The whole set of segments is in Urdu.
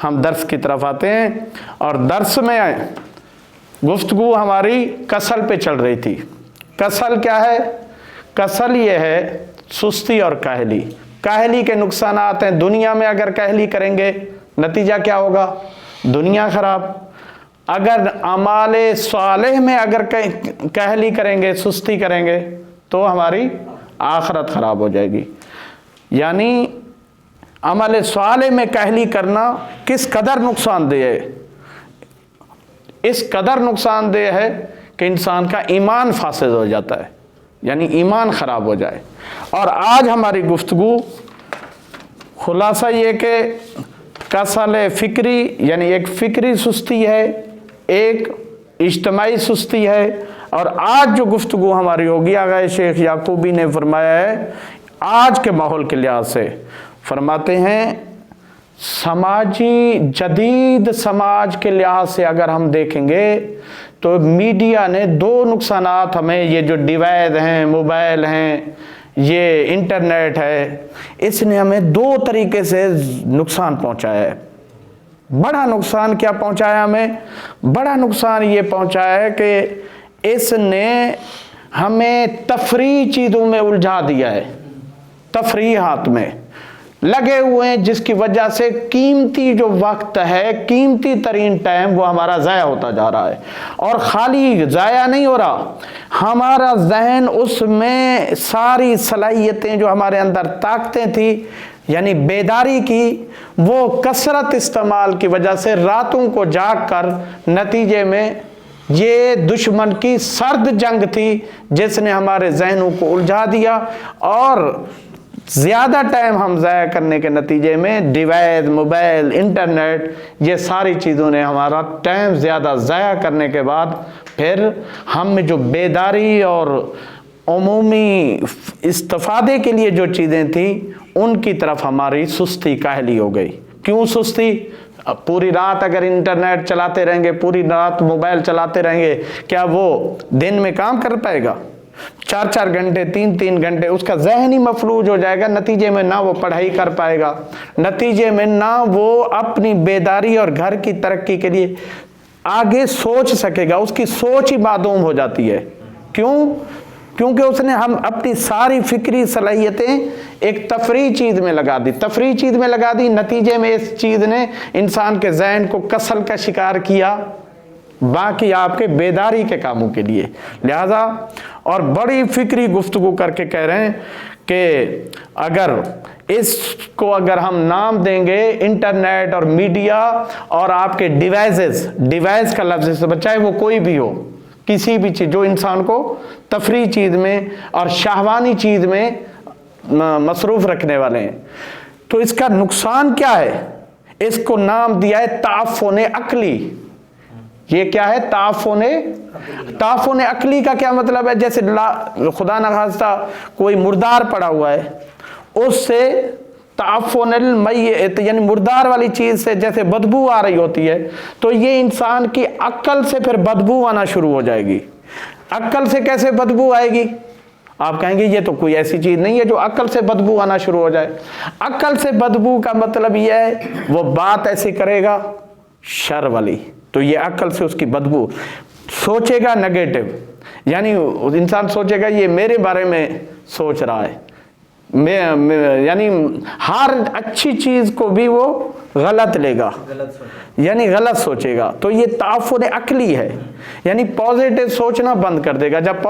ہم درس کی طرف آتے ہیں، اور درس میں گفتگو ہماری کسل پہ چل رہی تھی۔ کسل کیا ہے؟ کسل یہ ہے سستی اور کاہلی۔ کاہلی کے نقصانات ہیں، دنیا میں اگر کاہلی کریں گے نتیجہ کیا ہوگا؟ دنیا خراب۔ اگر اعمال صالح میں اگر کاہلی کریں گے، سستی کریں گے، تو ہماری آخرت خراب ہو جائے گی۔ یعنی عمل صالح میں کاہلی کرنا کس قدر نقصان دہ ہے؟ اس قدر نقصان دہ ہے کہ انسان کا ایمان فاسد ہو جاتا ہے، یعنی ایمان خراب ہو جائے۔ اور آج ہماری گفتگو خلاصہ یہ کہ کسل فکری، یعنی ایک فکری سستی ہے، ایک اجتماعی سستی ہے۔ اور آج جو گفتگو ہماری ہوگی، آغا شیخ یعقوبی نے فرمایا ہے آج کے ماحول کے لحاظ سے، فرماتے ہیں سماجی جدید سماج کے لحاظ سے اگر ہم دیکھیں گے تو میڈیا نے دو نقصانات ہمیں، یہ جو ڈیوائس ہیں، موبائل ہیں، یہ انٹرنیٹ ہے، اس نے ہمیں دو طریقے سے نقصان پہنچایا ہے۔ بڑا نقصان کیا پہنچایا ہمیں؟ بڑا نقصان یہ پہنچایا ہے کہ اس نے ہمیں تفریحی چیزوں میں الجھا دیا ہے، تفریحات میں لگے ہوئے ہیں، جس کی وجہ سے قیمتی جو وقت ہے، قیمتی ترین ٹائم وہ ہمارا ضائع ہوتا جا رہا ہے۔ اور خالی ضائع نہیں ہو رہا، ہمارا ذہن اس میں ساری صلاحیتیں جو ہمارے اندر طاقتیں تھیں، یعنی بیداری کی، وہ کثرت استعمال کی وجہ سے راتوں کو جاگ کر، نتیجے میں یہ دشمن کی سرد جنگ تھی جس نے ہمارے ذہنوں کو الجھا دیا، اور زیادہ ٹائم ہم ضائع کرنے کے نتیجے میں ڈیوائس، موبائل، انٹرنیٹ، یہ ساری چیزوں نے ہمارا ٹائم زیادہ ضائع کرنے کے بعد پھر ہم میں جو بیداری اور عمومی استفادے کے لیے جو چیزیں تھیں ان کی طرف ہماری سستی، کاہلی ہو گئی۔ کیوں سستی؟ پوری رات اگر انٹرنیٹ چلاتے رہیں گے، پوری رات موبائل چلاتے رہیں گے، کیا وہ دن میں کام کر پائے گا؟ 4 گھنٹے، 3 گھنٹے اس کا ذہن ہی مفلوج ہو جائے گا، نتیجے میں نہ وہ پڑھائی کر پائے گا، نتیجے میں نہ وہ اپنی بیداری اور گھر کی ترقی کے لیے آگے سوچ سکے گا، اس کی سوچ ہی معدوم ہو جاتی ہے۔ کیوں؟ کیونکہ اس نے ہم اپنی ساری فکری صلاحیتیں ایک تفریح چیز میں لگا دی، تفریح چیز میں لگا دی، نتیجے میں اس چیز نے انسان کے ذہن کو کسل کا شکار کیا باقی آپ کے بیداری کے کاموں کے لیے۔ لہذا اور بڑی فکری گفتگو کر کے کہہ رہے ہیں کہ اگر اس کو اگر ہم نام دیں گے انٹرنیٹ اور میڈیا اور آپ کے ڈیوائس کا لفظ سے چاہے وہ کوئی بھی ہو، کسی بھی چیز جو انسان کو تفریح چیز میں اور شہوانی چیز میں مصروف رکھنے والے ہیں، تو اس کا نقصان کیا ہے؟ اس کو نام دیا ہے تعفن عقلی۔ یہ کیا ہے؟ تعفن عقلی کا کیا مطلب ہے؟ جیسے خدا نخواستہ کوئی مردار پڑا ہوا ہے، اس سے تعفن المیت، یعنی مردار والی چیز سے جیسے بدبو آ رہی ہوتی ہے، تو یہ انسان کی عقل سے پھر بدبو آنا شروع ہو جائے گی۔ عقل سے کیسے بدبو آئے گی؟ آپ کہیں گے یہ تو کوئی ایسی چیز نہیں ہے جو عقل سے بدبو آنا شروع ہو جائے۔ عقل سے بدبو کا مطلب یہ ہے وہ بات ایسی کرے گا شر والی، تو یہ عقل سے اس کی بدبو، سوچے گا نگیٹو، یعنی انسان سوچے گا یہ میرے بارے میں سوچ رہا ہے، یعنی ہر اچھی چیز کو بھی وہ غلط لے گا، یعنی غلط سوچے گا، تو یہ تعفن عقلی ہے، یعنی پازیٹیو سوچنا بند کر دے گا۔ جب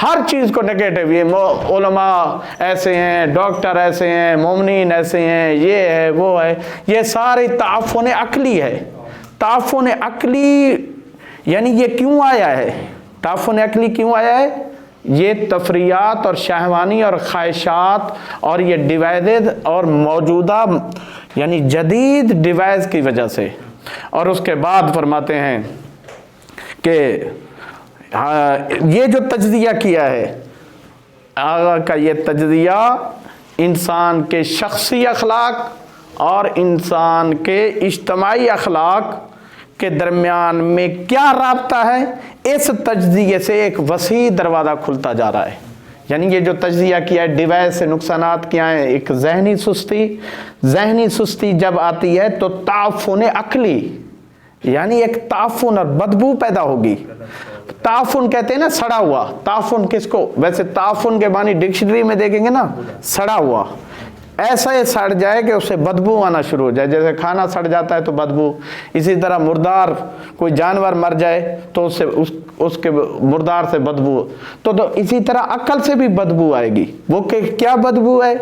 ہر چیز کو نگیٹو، یہ علماء ایسے ہیں، ڈاکٹر ایسے ہیں، مومنین ایسے ہیں، یہ ہے وہ ہے، یہ سارے تعفن عقلی ہے۔ تعفن عقلی یعنی یہ کیوں آیا ہے؟ تعفن عقلی کیوں آیا ہے؟ یہ تفریحات اور شہوانی اور خواہشات اور یہ ڈیوائسز اور موجودہ یعنی جدید ڈیوائس کی وجہ سے۔ اور اس کے بعد فرماتے ہیں کہ یہ جو تجزیہ کیا ہے آقا کا، یہ تجزیہ انسان کے شخصی اخلاق اور انسان کے اجتماعی اخلاق کے درمیان میں کیا رابطہ ہے، اس تجزیے سے ایک وسیع دروازہ کھلتا جا رہا ہے۔ یعنی یہ جو تجزیہ کیا ہے ڈیوائس سے نقصانات کیا ہیں، ایک ذہنی سستی جب آتی ہے تو تعفن عقلی، یعنی ایک تعفن اور بدبو پیدا ہوگی. تعفن کہتے ہیں نا سڑا ہوا. تعفن کس کو؟ ویسے تعفن کے معنی ڈکشنری میں دیکھیں گے نا سڑا ہوا، ایسا ہی سڑ جائے کہ اسے بدبو آنا شروع ہو جائے. جیسے کھانا سڑ جاتا ہے تو بدبو، اسی طرح مردار کوئی جانور مر جائے تو اس کے مردار سے بدبو، تو اسی طرح عقل سے بھی بدبو آئے گی. وہ کہ کیا بدبو ہے؟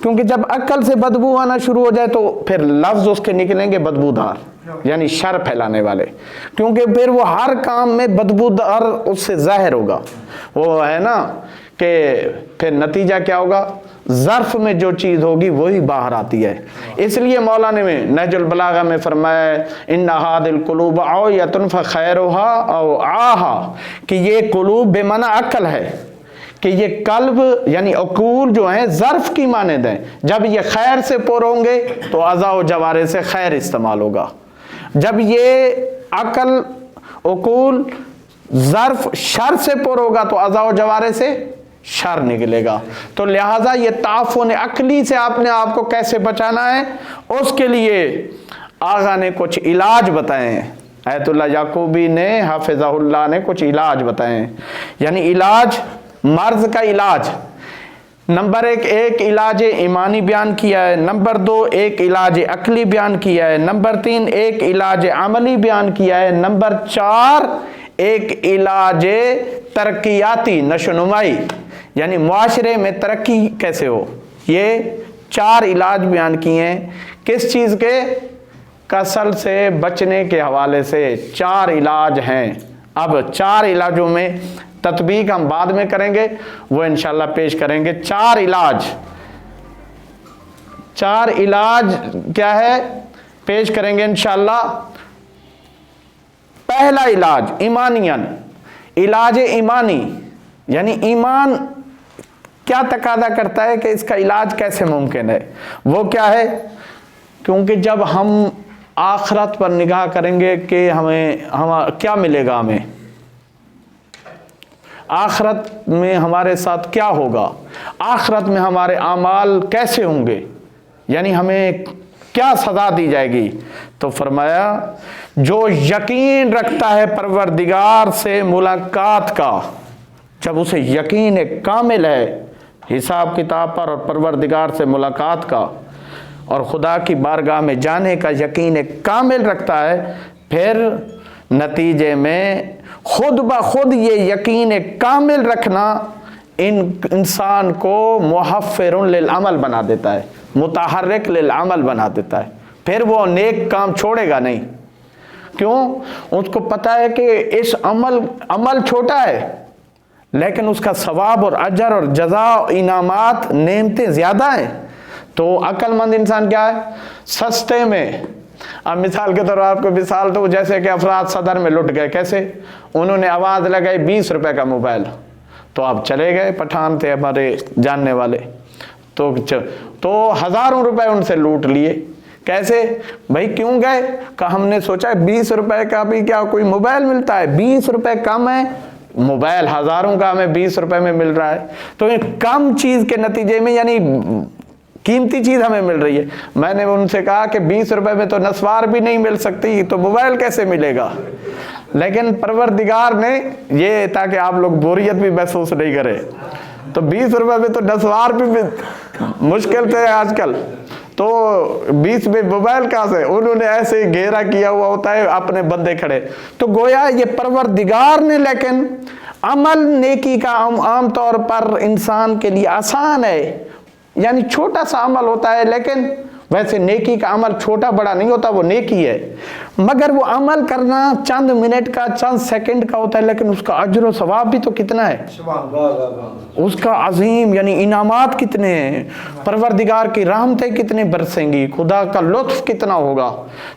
کیونکہ جب عقل سے بدبو آنا شروع ہو جائے تو پھر لفظ اس کے نکلیں گے بدبودار، یعنی شر پھیلانے والے، کیونکہ پھر وہ ہر کام میں بدبودار اس سے ظاہر ہوگا. وہ ہے نا کہ پھر نتیجہ کیا ہوگا؟ ظرف میں جو چیز ہوگی وہی باہر آتی ہے. اس لیے مولانا میں نہج البلاغہ میں فرمایا ہے ان هذه القلوب عویۃ فخیرها او عاہا، کہ یہ قلوب بے معنی عقل ہے، کہ یہ قلب یعنی عقول جو ہیں ظرف کی مانند ہیں. جب یہ خیر سے پر ہوں گے تو اعضاء و جوارح سے خیر استعمال ہوگا. جب یہ عقل عقول ظرف شر سے پر ہوگا تو اعضاء و جوارح سے شر نکلے گا. تو لہٰذا یہ تعفن عقلی سے آپ نے آپ کو کیسے بچانا ہے، اس کے لیے آغا نے کچھ علاج بتائے ہیں. آیت اللہ یعقوبی نے حافظہ اللہ نے کچھ علاج بتائے ہیں. یعنی علاج، مرض کا علاج، نمبر ایک علاج ایمانی بیان کیا ہے، نمبر 2 ایک علاج عقلی بیان کیا ہے، نمبر 3 ایک علاج عملی بیان کیا ہے، نمبر 4 ایک علاج ترقیاتی نشوونمائی، یعنی معاشرے میں ترقی کیسے ہو. یہ 4 علاج بیان کیے ہیں. کس چیز کے؟ کسل سے بچنے کے حوالے سے 4 علاج ہیں. اب 4 علاجوں میں تطبیق ہم بعد میں کریں گے، وہ انشاءاللہ پیش کریں گے. 4 علاج کیا ہے پیش کریں گے انشاءاللہ. پہلا علاج ایمانین، علاج ایمانی، یعنی ایمان کیا تقاضا کرتا ہے کہ اس کا علاج کیسے ممکن ہے. وہ کیا ہے؟ کیونکہ جب ہم آخرت پر نگاہ کریں گے کہ ہمیں کیا ملے گا، ہمیں آخرت میں ہمارے ساتھ کیا ہوگا، آخرت میں ہمارے اعمال کیسے ہوں گے، یعنی ہمیں کیا سزا دی جائے گی. تو فرمایا جو یقین رکھتا ہے پروردگار سے ملاقات کا، جب اسے یقین کامل ہے حساب کتاب پر اور پروردگار سے ملاقات کا اور خدا کی بارگاہ میں جانے کا یقین کامل رکھتا ہے، پھر نتیجے میں خود بخود یہ یقین کامل رکھنا انسان کو محفر للعمل بنا دیتا ہے، متحرک للعمل بنا دیتا ہے. پھر وہ نیک کام چھوڑے گا نہیں. کیوں؟ اس کو پتا ہے کہ اس عمل چھوٹا ہے لیکن اس کا ثواب اور اجر اور جزا انعامات نعمتیں زیادہ ہیں. تو عقل مند انسان کیا ہے؟ سستے میں. اب مثال کے طور پر آپ کو مثال تو جیسے کہ افراد صدر میں لٹ گئے. کیسے؟ انہوں نے آواز لگائی 20 روپے کا موبائل، تو آپ چلے گئے، پٹھان تھے ہمارے جاننے والے، تو ہزاروں روپے ان سے لوٹ لیے. کیسے بھائی کیوں گئے؟ کہ ہم نے سوچا 20 روپے کا بھی کیا کوئی موبائل ملتا ہے، 20 روپے کم ہے، موبائل ہزاروں کا ہمیں 20 روپے میں مل رہا ہے. تو کم چیز کے نتیجے میں یعنی قیمتی چیز ہمیں مل رہی ہے. میں نے ان سے کہا کہ 20 روپے میں تو نسوار بھی نہیں مل سکتی، تو موبائل کیسے ملے گا؟ لیکن پروردگار نے یہ تاکہ آپ لوگ بوریت بھی محسوس نہیں کرے، تو 20 روپے میں تو نسوار بھی مشکل تھے آج کل، تو 20 میں موبائل کہاں سے؟ انہوں نے ایسے ہی گھیرا کیا ہوا ہوتا ہے اپنے بندے کھڑے. تو گویا یہ پروردگار نے، لیکن عمل نیکی کا عام طور پر انسان کے لیے آسان ہے، یعنی چھوٹا سا عمل ہوتا ہے، لیکن ویسے نیکی کا عمل چھوٹا بڑا نہیں ہوتا، وہ نیکی ہے، مگر وہ عمل کرنا چند منٹ کا چند سیکنڈ کا ہوتا ہے، لیکن اس کا اجر و ثواب بھی تو کتنا ہے، اس کا عظیم، یعنی انعامات کتنے ہیں، پروردگار کی رحمتیں کتنے برسیں گی، خدا کا لطف کتنا ہوگا.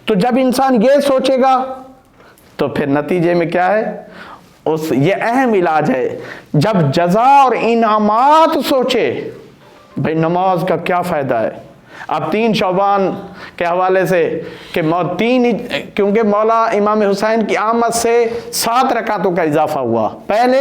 تو جب انسان یہ سوچے گا تو پھر نتیجے میں کیا ہے، یہ اہم علاج ہے. جب جزا اور انعامات سوچے، بھئی نماز کا کیا فائدہ ہے. اب 3 شعبان کے حوالے سے کہ کیونکہ مولا امام حسین کی آمد سے 7 رکعتوں کا اضافہ ہوا. پہلے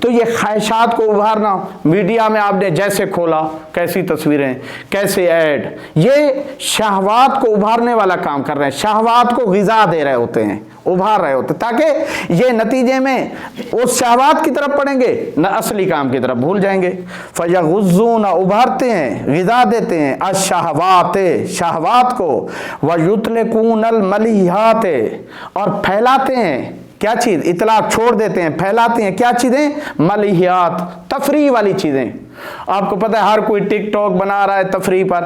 تو یہ خواہشات کو ابھارنا، میڈیا میں آپ نے جیسے کھولا کیسی تصویریں، کیسے ایڈ، یہ شہوات کو ابھارنے والا کام کر رہے ہیں، شہوات کو غذا دے رہے ہوتے ہیں، ابھار رہے ہوتے ہیں، تاکہ یہ نتیجے میں اس شہوات کی طرف پڑیں گے نہ اصلی کام کی طرف بھول جائیں گے۔ فَيَغُضُّونَ ابھارتے ہیں، غذا دیتے ہیں الشہوات شہوات کو، وَيُطْلِقُونَ الْمَلِيحَاتِ اور پھیلاتے ہیں کیا چیز، اطلاق چھوڑ دیتے ہیں، پھیلاتے ہیں کیا چیزیں، ملیحات تفریح والی چیزیں۔ آپ کو پتہ ہے ہر کوئی ٹک ٹاک بنا رہا ہے تفریح پر،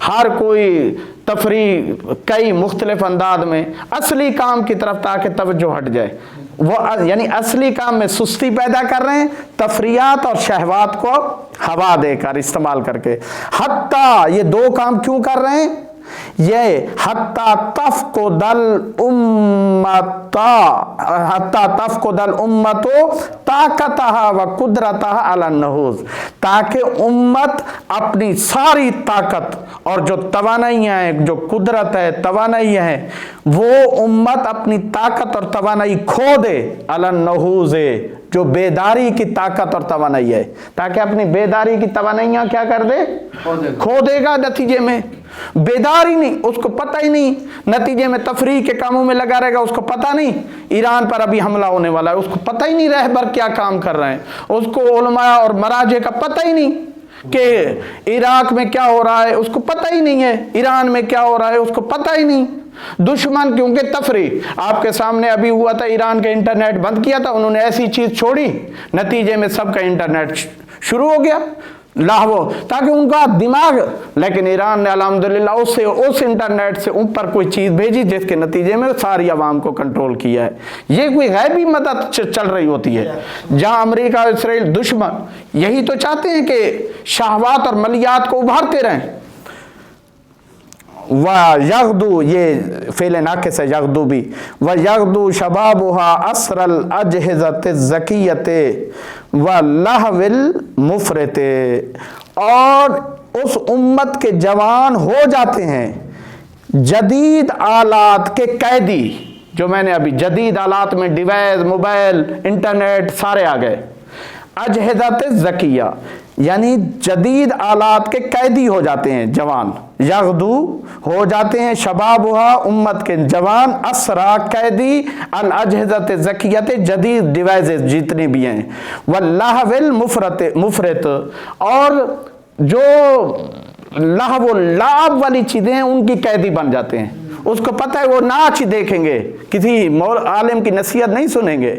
ہر کوئی تفریح کئی مختلف انداز میں، اصلی کام کی طرف تاکہ توجہ ہٹ جائے، وہ یعنی اصلی کام میں سستی پیدا کر رہے ہیں، تفریحات اور شہوات کو ہوا دے کر استعمال کر کے۔ حتیٰ یہ دو کام کیوں کر رہے ہیں، یہ حتیٰ تفقد الامت طاقتها و قدرتها علی النہوض، تاکہ امت اپنی ساری طاقت اور جو توانائیاں ہیں، جو قدرت ہے، توانائی ہے، وہ امت اپنی طاقت اور توانائی کھو دے، علی النہوض جو بیداری کی طاقت اور توانائی ہے، تاکہ اپنی بیداری کی توانائیاں کیا کر دے، کھو دے گا، نتیجے میں بیدار ہی نہیں، اس کو پتہ ہی نہیں، نتیجے میں تفریح کے کاموں میں لگا رہے گا، اس کو پتہ نہیں ایران پر ابھی حملہ ہونے والا ہے، اس کو پتہ ہی نہیں رہبر کیا کام کر رہے ہیں، اس کو علماء اور مراجع کا پتہ ہی نہیں کہ عراق میں کیا ہو رہا ہے، اس کو پتہ ہی نہیں ہے، ایران میں کیا ہو رہا ہے اس کو پتہ ہی نہیں۔ دشمن کیونکہ تفریح، آپ کے سامنے ابھی ہوا تھا، ایران کا انٹرنیٹ بند کیا تھا، انہوں نے ایسی چیز چھوڑی، نتیجے میں سب کا انٹرنیٹ شروع ہو گیا لاہو، تاکہ ان کا دماغ، لیکن ایران نے الحمدللہ اس انٹرنیٹ سے اوپر کوئی چیز بھیجی جس کے نتیجے میں ساری عوام کو کنٹرول کیا ہے۔ یہ کوئی غیبی مدد چل رہی ہوتی ہے، جہاں امریکہ اور اسرائیل دشمن یہی تو چاہتے ہیں کہ شہوات اور ملیات کو ابھارتے رہیں۔ وَيَغْدُو یہ فعل ناقص ہے یغدو بھی، وَيَغْدُو شَبَابُهَا أَسْرَ الْأَجْهِزَةِ الزَّكِيَّةِ وَلَهْوِ الْمُفْرِطِ، اور اس امت کے جوان ہو جاتے ہیں جدید آلات کے قیدی، جو میں نے ابھی جدید آلات میں ڈیوائس، موبائل، انٹرنیٹ سارے آ گئے، اجہزت ذکیہ یعنی جدید آلات کے قیدی ہو جاتے ہیں جوان، یغدو ہو جاتے ہیں شبابہا امت کے جوان، اسرا قیدی، الاجہزت ذکیت جدید ڈیوائسز جتنی بھی ہیں، واللہو المفرط اور جو لہو لعب والی چیزیں ہیں ان کی قیدی بن جاتے ہیں۔ اس کو پتہ ہے وہ ناچ دیکھیں گے، کسی عالم کی نصیحت نہیں سنیں گے،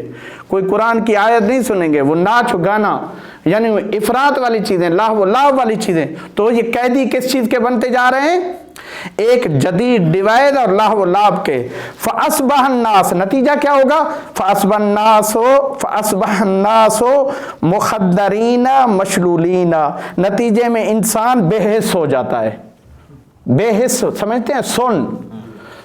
کوئی قرآن کی آیت نہیں سنیں گے، وہ ناچ گانا یعنی افراط والی چیزیں، لہو لعب والی چیزیں، تو یہ قیدی کس چیز کے بنتے جا رہے ہیں، ایک جدید ڈیوائس اور لہو لعب کے۔ فَأَصْبَحَ النَّاسُ نتیجہ کیا ہوگا، فَأَصْبَحَ النَّاسُ مُخَدَّرِينَ مَشْلُولِينَ، نتیجے میں انسان بے حس ہو جاتا ہے، بے حس سمجھتے ہیں،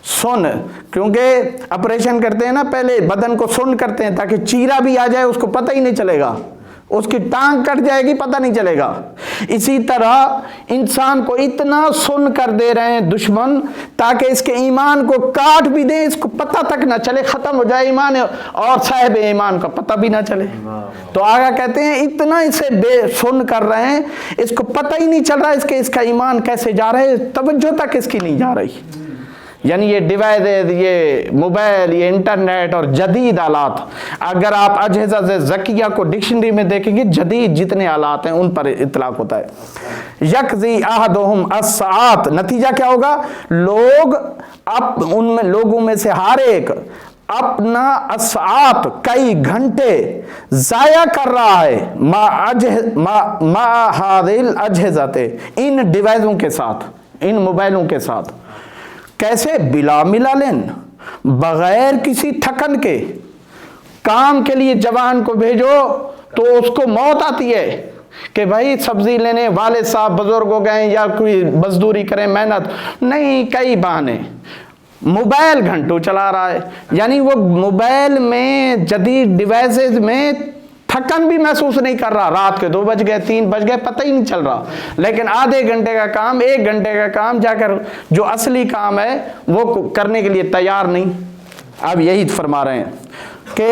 سن کیونکہ آپریشن کرتے ہیں نا، پہلے بدن کو سن کرتے ہیں تاکہ چیرا بھی آ جائے اس کو پتہ ہی نہیں چلے گا، اس کی ٹانگ کٹ جائے گی پتہ نہیں چلے گا۔ اسی طرح انسان کو اتنا سن کر دے رہے ہیں دشمن تاکہ اس کے ایمان کو کاٹ بھی دیں، اس کو پتہ تک نہ چلے، ختم ہو جائے ایمان اور صاحب ایمان کا پتہ بھی نہ چلے۔ تو آگا کہتے ہیں اتنا اسے بے سن کر رہے ہیں، اس کو پتہ ہی نہیں چل رہا اس کا ایمان کیسے جا رہا ہے، توجہ تک اس کی نہیں جا رہی۔ یعنی یہ ڈیوائس، یہ موبائل، یہ انٹرنیٹ اور جدید آلات، اگر آپ اجہزہ ذکیہ کو ڈکشنری میں دیکھیں گے، جدید جتنے آلات ہیں ان پر اطلاق ہوتا ہے۔ یکزی احدہم الساعات نتیجہ کیا ہوگا، لوگوں میں سے ہر ایک اپنا الساعات کئی گھنٹے ضائع کر رہا ہے ما ہذل الاجہزۃ ان ڈیوائسوں کے ساتھ، ان موبائلوں کے ساتھ، کیسے، بلا ملالن بغیر کسی تھکن کے۔ کام کے لیے جوان کو بھیجو تو اس کو موت آتی ہے کہ بھائی سبزی لینے والد صاحب بزرگ ہو گئے یا کوئی مزدوری کریں، محنت نہیں، کئی بہانے، موبائل گھنٹوں چلا رہا ہے، یعنی وہ موبائل میں جدید ڈیوائسز میں تھکن بھی محسوس نہیں کر رہا، رات کے 2 بج گئے 3 بج گئے پتہ ہی نہیں چل رہا، لیکن آدھے گھنٹے کا کام، 1 گھنٹے کا کام جا کر جو اصلی کام ہے وہ کرنے کے لیے تیار نہیں۔ اب یہی فرما رہے ہیں کہ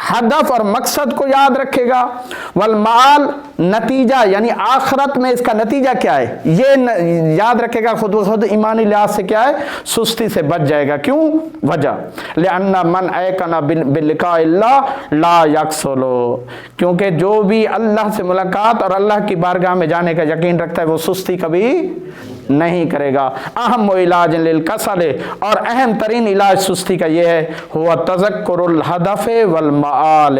ہدف اور مقصد کو یاد رکھے گا، والمعال نتیجہ یعنی آخرت میں اس کا نتیجہ کیا ہے یہ یاد رکھے گا، خود بخود ایمانی لحاظ سے کیا ہے سستی سے بچ جائے گا۔ کیوں؟ وجہ لأن من ایقن بلقاء اللہ لا یکسل، کیونکہ جو بھی اللہ سے ملاقات اور اللہ کی بارگاہ میں جانے کا یقین رکھتا ہے وہ سستی کبھی نہیں کرے گا۔ اہم علاج للکسل، اور اہم ترین علاج سستی کا یہ ہے، ہوا تذکر الہدف والمعال،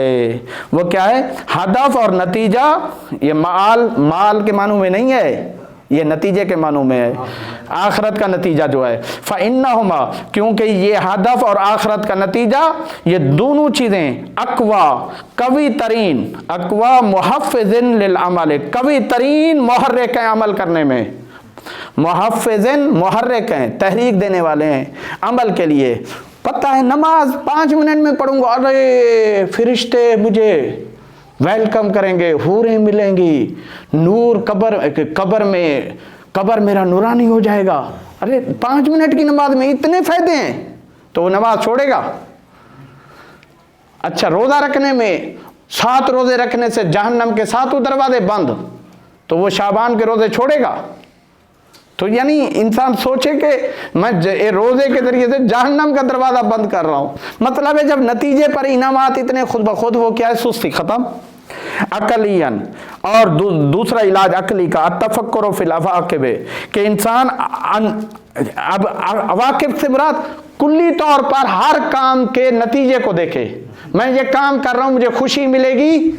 وہ کیا ہے ہدف اور نتیجہ، یہ مال کے معنوں میں نہیں ہے، یہ نتیجے کے معنوں میں ہے، آخرت کا نتیجہ جو ہے۔ فَإِنَّهُمَا، کیونکہ یہ ہدف اور آخرت کا نتیجہ یہ دونوں چیزیں اقوا قوی ترین، اقوا محفظ للعمل، قوی ترین محرک ہیں عمل کرنے میں، محفظن محرک ہیں تحریک دینے والے ہیں عمل کے لیے۔ پتہ ہے نماز 5 منٹ میں پڑھوں گا، ارے فرشتے مجھے ویلکم کریں گے، حوریں ملیں گی، نور قبر میرا نورانی ہو جائے گا، ارے 5 منٹ کی نماز میں اتنے فائدے ہیں، تو وہ نماز چھوڑے گا؟ اچھا روزہ رکھنے میں 7 روزے رکھنے سے جہنم کے 7 دروازے بند، تو وہ شعبان کے روزے چھوڑے گا؟ تو یعنی انسان سوچے کہ میں روزے کے ذریعے سے جہنم کا دروازہ بند کر رہا ہوں، مطلب ہے جب نتیجے پر انعامات اتنے خود بخود وہ کیا ہے سستی ختم۔ عقلین، اور دوسرا علاج عقلی کا التفکر فی العواقب، کہ انسان اب عواقب سے مراد کلی طور پر ہر کام کے نتیجے کو دیکھے، میں یہ کام کر رہا ہوں مجھے خوشی ملے گی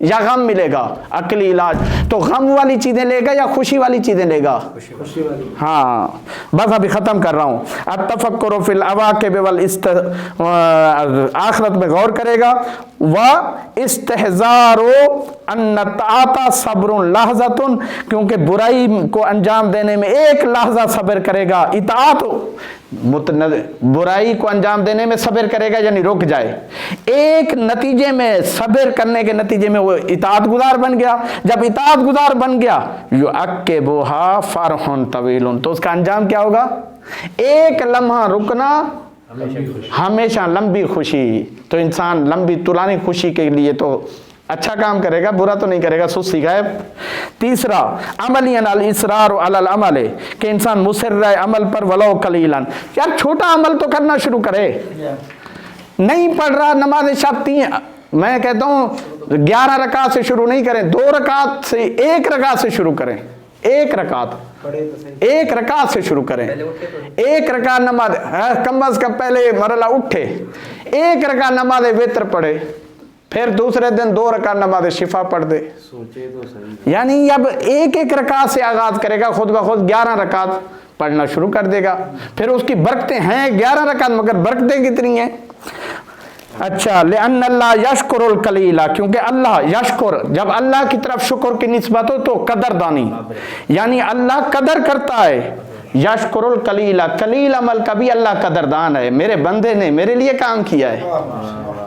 یا غم ملے گا؟ عقلی علاج تو غم والی چیزیں لے گا یا خوشی والی چیزیں لے گا؟ خوشی والی۔ ہاں بس ابھی ختم کر رہا ہوں۔ التفکر فی العواقب آخرت میں غور کرے گا، واستحذار ان الطاعۃ صبر لحظۃ، کیونکہ برائی کو انجام دینے میں ایک لحظہ صبر کرے گا، اطاعت برائی کو انجام دینے میں صبر کرے گا یعنی رک جائے، ایک نتیجے میں صبر کرنے کے نتیجے میں وہ اطاعت گزار بن گیا، جب اطاعت گزار بن گیا یعقبھا فرح طویل، تو اس کا انجام کیا ہوگا؟ ایک لمحہ رکنا ہمیشہ لمبی خوشی، تو انسان لمبی طولانی خوشی کے لیے تو اچھا کام کرے گا، برا تو نہیں کرے گا، سستی غائب۔ تیسرا عملیاً الاصرار علی العمل، کہ انسان مصر رہے عمل پر ولو قلیلاً، یار چھوٹا عمل تو کرنا شروع کرے، نہیں پڑھ رہا نماز شب 3، میں کہتا ہوں 11 رکعت سے شروع نہیں کریں، 2 رکعت سے 1 رکعت سے شروع کریں، 1 رکعت سے شروع کریں، 1 رکعت نماز کم از کم پہلے مرحلہ اٹھے، 1 رکعت نماز وتر پڑھے، پھر دوسرے دن 2 رکعت نماز شفا پڑھ دے، یعنی اب 1 رکعت سے آغاز کرے گا، خود بخود 11 رکعت پڑھنا شروع کر دے گا، پھر اس کی برکتیں ہیں 11 رکعت مگر برکتیں کتنی ہیں؟ اچھا لأن اللہ یشکر القلیل، کیونکہ اللہ یشکر، جب اللہ کی طرف شکر کی نسبت ہو تو قدر دانی، یعنی اللہ قدر کرتا ہے، یشکر القلیل، قلیل عمل کا بھی اللہ قدردان ہے، میرے بندے نے میرے لیے کام کیا ہے،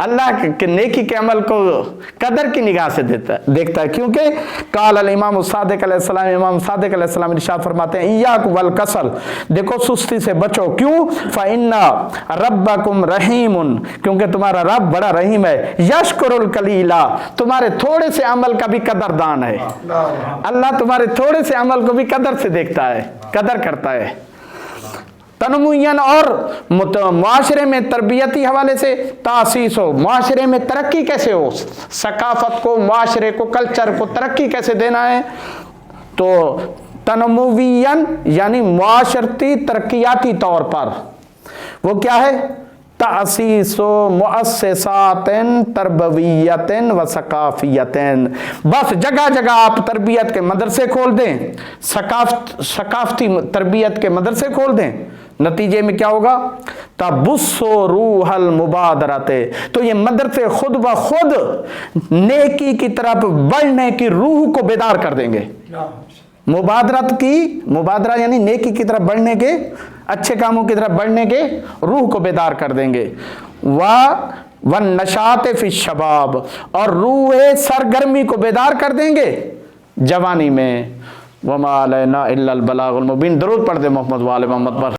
اللہ کے نیکی کے عمل کو قدر کی نگاہ سے دیکھتا ہے، کیونکہ قال الامام الصادق علیہ السلام، امام صادق علیہ السلام ارشاد فرماتے ہیں ایاک والکسل، دیکھو سستی سے بچو، کیوں؟ فإن ربکم رحیم، کیونکہ تمہارا رب بڑا رحیم ہے، یشکر القلیل، تمہارے تھوڑے سے عمل کا بھی قدردان ہے، اللہ تمہارے تھوڑے سے عمل کو بھی قدر سے دیکھتا ہے، قدر کرتا ہے۔ تنموین، اور معاشرے میں تربیتی حوالے سے تاسیس ہو، معاشرے میں ترقی کیسے ہو، ثقافت کو، معاشرے کو، کلچر کو ترقی کیسے دینا ہے، تو تنموین یعنی معاشرتی ترقیاتی طور پر وہ کیا ہے؟ تاسیس و مؤسسات تربویت و ثقافیت، بس جگہ جگہ آپ تربیت کے مدرسے کھول دیں، ثقافتی تربیت کے مدرسے کھول دیں، نتیجے میں کیا ہوگا؟ تبث روح المبادرت، تو یہ مدرسے خود بخود نیکی کی طرف بڑھنے کی روح کو بیدار کر دیں گے، مبادرہ یعنی نیکی کی طرف بڑھنے کے، اچھے کاموں کی طرف بڑھنے کے روح کو بیدار کر دیں گے، والنشاط فی الشباب، اور روح سرگرمی کو بیدار کر دیں گے جوانی میں۔ وما علینا الا البلاغ المبین، درود پڑھ دے محمد وآل محمد پر۔